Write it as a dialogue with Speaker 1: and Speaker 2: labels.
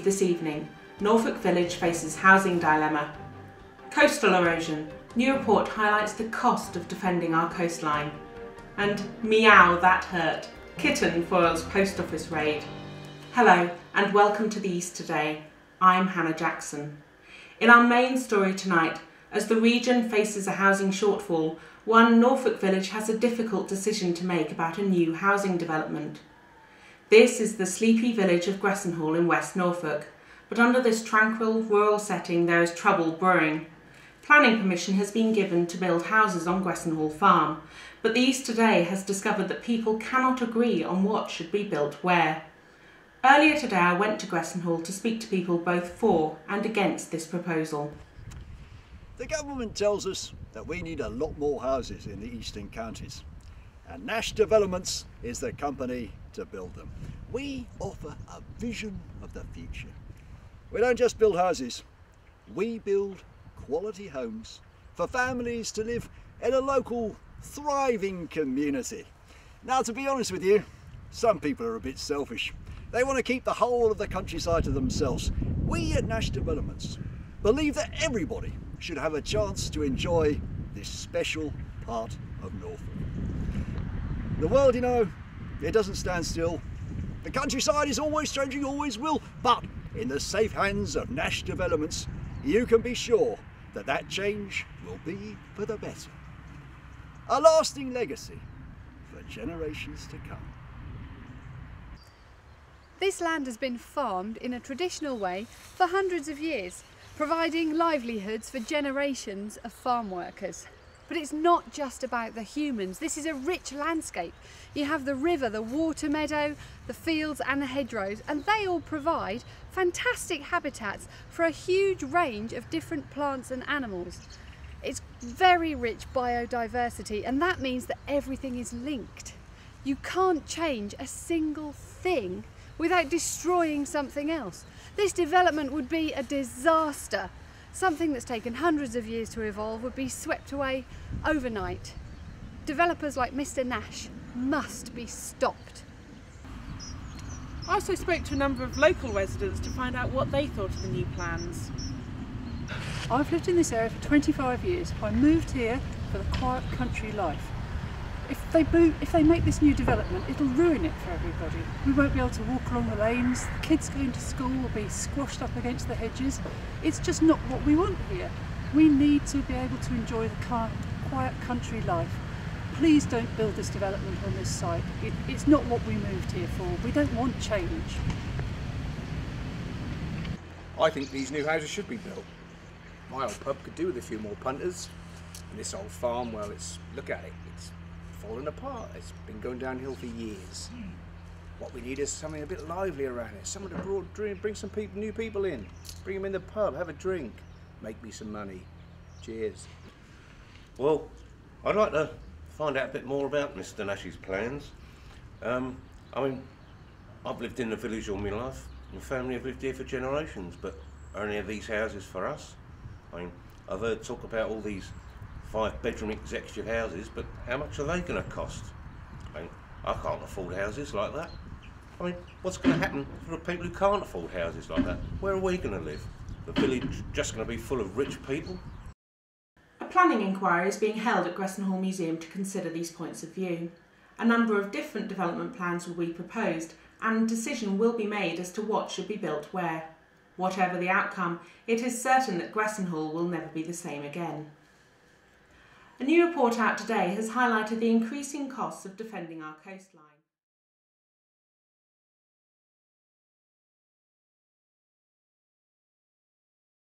Speaker 1: news this evening. Norfolk Village faces housing dilemma. Coastal erosion. New report highlights the cost of defending our coastline. And meow, that hurt. Kitten foils post office raid. Hello and welcome to the East Today. I'm Hannah Jackson. In our main story tonight, as the region faces a housing shortfall, one Norfolk village has a difficult decision to make about a new housing development. This is the sleepy village of Gressenhall in West Norfolk, but under this tranquil rural setting there is trouble brewing. Planning permission has been given to build houses on Gressenhall Farm, but the East Today has discovered that people cannot agree on what should be built where. Earlier today I went to Gressenhall to speak to people both for and against this proposal.
Speaker 2: The government tells us that we need a lot more houses in the eastern counties, and Nash Developments is the company to build them. We offer a vision of the future. We don't just build houses, we build quality homes for families to live in a local, thriving community. Now, to be honest with you, some people are a bit selfish. They want to keep the whole of the countryside to themselves. We at Nash Developments believe that everybody should have a chance to enjoy this special part of Norfolk. The world, you know, it doesn't stand still. The countryside is always changing, always will, but in the safe hands of Nash Developments, you can be sure that that change will be for the better. A lasting legacy for generations to come.
Speaker 3: This land has been farmed in a traditional way for hundreds of years, providing livelihoods for generations of farm workers. But it's not just about the humans. This is a rich landscape. You have the river, the water meadow, the fields and the hedgerows, and they all provide fantastic habitats for a huge range of different plants and animals. It's very rich biodiversity, and that means that everything is linked. You can't change a single thing without destroying something else. This development would be a disaster. Something that's taken hundreds of years to evolve would be swept away overnight. Developers like Mr. Nash must be stopped.
Speaker 1: I also spoke to a number of local residents to find out what they thought of the new plans.
Speaker 4: I've lived in this area for 25 years. I moved here for the quiet country life. If they make this new development, it'll ruin it for everybody. We won't be able to walk along the lanes, the kids going to school will be squashed up against the hedges. It's just not what we want here. We need to be able to enjoy the quiet country life. Please don't build this development on this site. It's not what we moved here for. We don't want change.
Speaker 5: I think these new houses should be built. My old pub could do with a few more punters. And this old farm, well, look at it. It's fallen apart. It's been going downhill for years. What we need is something a bit lively around it. Someone to bring some new people in. Bring them in the pub, have a drink, make me some money. Cheers.
Speaker 6: Well, I'd like to find out a bit more about Mr. Nash's plans. I mean, I've lived in the village all my life. My family have lived here for generations, but are any of these houses for us? I mean, I've heard talk about all these 5-bedroom executive houses, but how much are they going to cost? I mean, I can't afford houses like that. I mean, what's going to happen for the people who can't afford houses like that? Where are we going to live? The village just going to be full of rich people?
Speaker 1: A planning inquiry is being held at Gressenhall Museum to consider these points of view. A number of different development plans will be proposed, and a decision will be made as to what should be built where. Whatever the outcome, it is certain that Gressenhall will never be the same again. A new report out today has highlighted the increasing costs of defending our coastline.